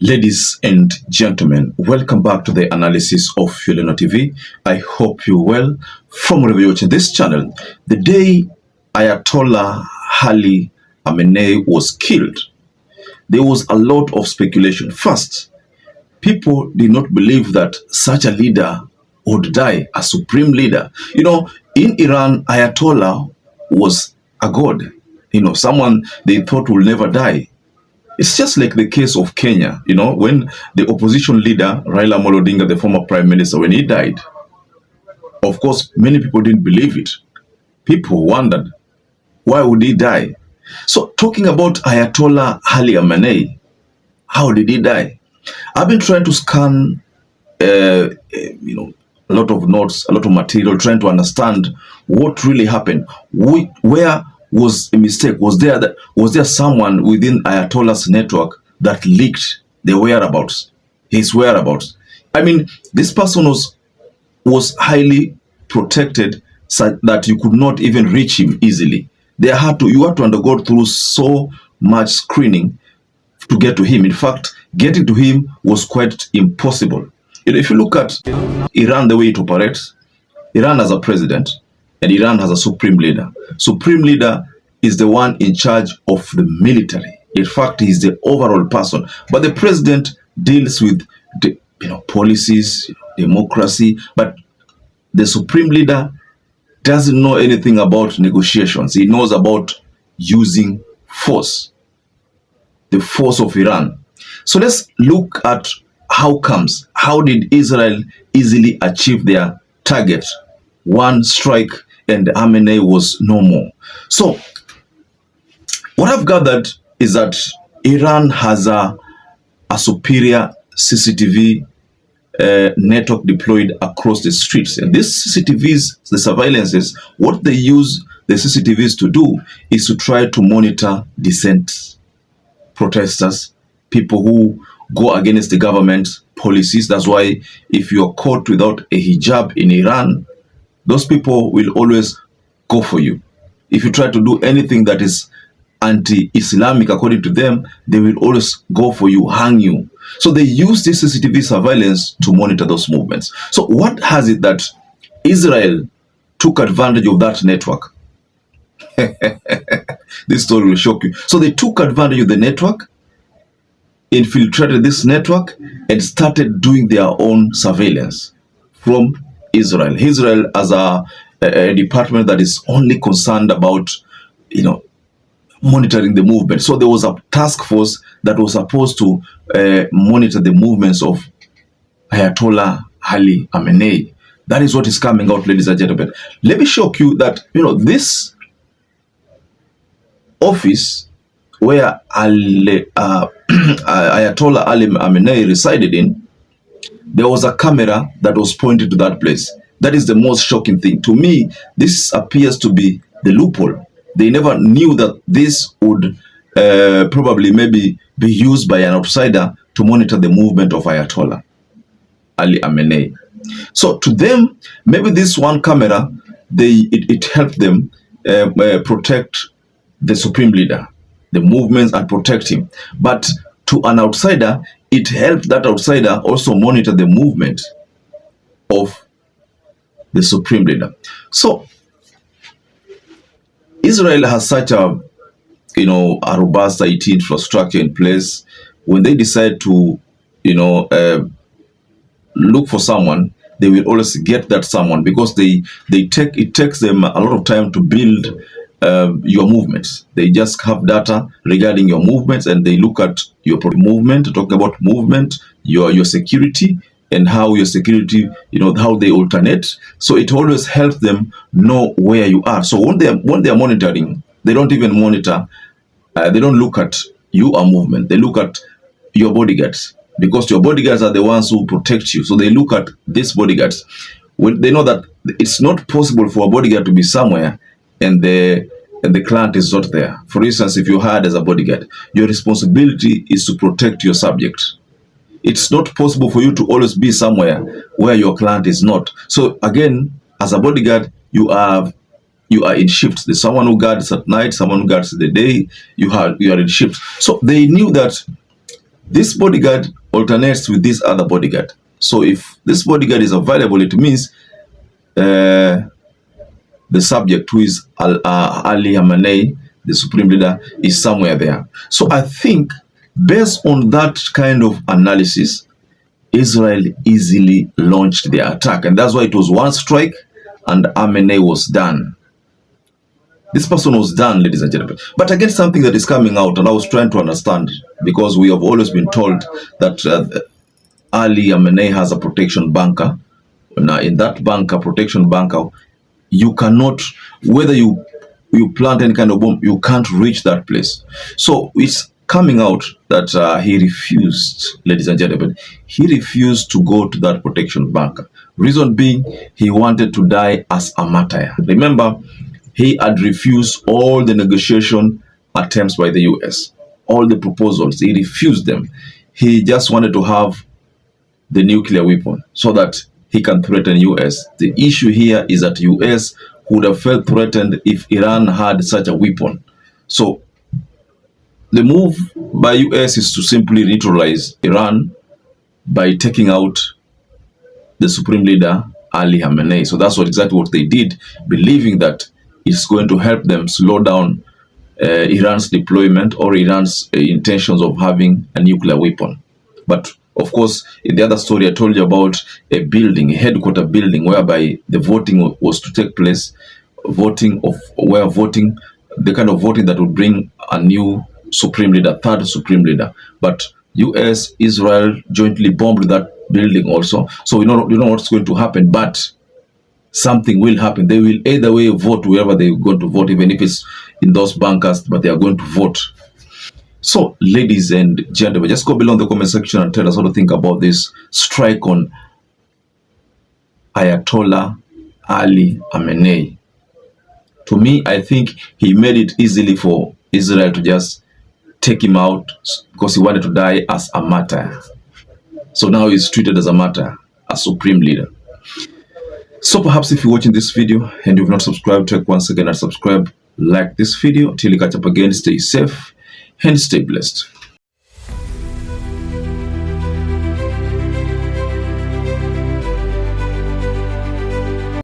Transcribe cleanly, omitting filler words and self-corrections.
Ladies and gentlemen, welcome back to the analysis of YOLENO TV. I hope you're well from wherever you're watching this channel. The day Ayatollah Ali Khamenei was killed, there was a lot of speculation. First, people did not believe that such a leader would die, a supreme leader. You know, in Iran, Ayatollah was a god, someone they thought will never die. It's just like the case of Kenya, when the opposition leader, Raila Amolo Odinga, the former prime minister, when he died, of course, many people didn't believe it. People wondered, why would he die? So talking about Ayatollah Ali Khamenei, how did he die? I've been trying to scan, a lot of notes, a lot of material, trying to understand what really happened. Where was a mistake? Was there someone within Ayatollah's network that leaked the whereabouts, his whereabouts? I mean, this person was highly protected such that you could not even reach him easily. You had to undergo through so much screening to get to him. In fact, getting to him was quite impossible. If you look at Iran, the way it operates, Iran has a president and Iran has a supreme leader. Supreme leader is the one in charge of the military. In fact, he's the overall person. But the president deals with the policies, democracy. But the supreme leader doesn't know anything about negotiations. He knows about using force, the force of Iran. So let's look at how did Israel easily achieve their target? One strike and Khamenei was no more. So what I've gathered is that Iran has a superior CCTV network deployed across the streets. And these CCTVs, the surveillances, what they use the CCTVs to do is to try to monitor dissent protesters, people who go against the government policies. That's why if you're caught without a hijab in Iran, those people will always go for you. If you try to do anything that is anti-Islamic, according to them, they will always go for you, hang you. So they use this CCTV surveillance to monitor those movements. So what has it that Israel took advantage of that network? This story will shock you. So they took advantage of the network, infiltrated this network, and started doing their own surveillance from Israel. Israel as a department that is only concerned about, monitoring the movement. So there was a task force that was supposed to monitor the movements of Ayatollah Ali Khamenei. That is what is coming out, ladies and gentlemen. Let me shock you that, this office where Ayatollah Ali Khamenei resided in, there was a camera that was pointed to that place. That is the most shocking thing. To me, this appears to be the loophole. They never knew that this would probably maybe be used by an outsider to monitor the movement of Ayatollah Ali Khamenei. So to them, maybe this one camera, it helped them protect the supreme leader, the movements, and protect him. But to an outsider, it helped that outsider also monitor the movement of the supreme leader. So Israel has such a robust IT infrastructure in place. When they decide to look for someone, they will always get that someone, because it takes them a lot of time to build your movements. They just have data regarding your movements, and they look at your movement, talk about movement, your security, and how your security, how they alternate. So it always helps them know where you are. So when they're monitoring, they don't even monitor, they don't look at your movement. They look at your bodyguards, because your bodyguards are the ones who protect you. So they look at these bodyguards. When they know that it's not possible for a bodyguard to be somewhere and the client is not there. For instance, if you're hired as a bodyguard, your responsibility is to protect your subject. It's not possible for you to always be somewhere where your client is not. So again, as a bodyguard, you are in shifts. There's someone who guards at night, someone who guards the day. You are in shifts. So they knew that This bodyguard alternates with this other bodyguard. So if this bodyguard is available, it means the subject, who is Ali Khamenei, the supreme leader, is somewhere there. So I think based on that kind of analysis, Israel easily launched their attack. And that's why it was one strike and Khamenei was done. This person was done, ladies and gentlemen. But again, something that is coming out, and I was trying to understand, because we have always been told that Ali Khamenei has a protection bunker. Now, in that bunker, protection bunker, you cannot, whether you plant any kind of bomb, you can't reach that place. So it's coming out that he refused, ladies and gentlemen, he refused to go to that protection bunker. Reason being, he wanted to die as a martyr. Remember, he had refused all the negotiation attempts by the US, all the proposals. He refused them. He just wanted to have the nuclear weapon so that he can threaten US. The issue here is that US would have felt threatened if Iran had such a weapon. So the move by US is to simply neutralize Iran by taking out the supreme leader, Ali Khamenei. So that's exactly what they did, believing that it's going to help them slow down Iran's deployment or Iran's intentions of having a nuclear weapon. But of course, in the other story, I told you about a building, a headquarter building, whereby the voting was to take place, the kind of voting that would bring a new supreme leader, third supreme leader. But US, Israel jointly bombed that building also. So you know what's going to happen, but something will happen. They will either way vote wherever they're going to vote, even if it's in those bunkers, but they are going to vote. So, ladies and gentlemen, just go below in the comment section and tell us what to think about this strike on Ayatollah Ali Khamenei. To me, I think he made it easily for Israel to just take him out because he wanted to die as a martyr. So now he's treated as a martyr, a supreme leader. So perhaps if you're watching this video and you've not subscribed, check once again and subscribe, like this video. Till you catch up again, stay safe and stay blessed.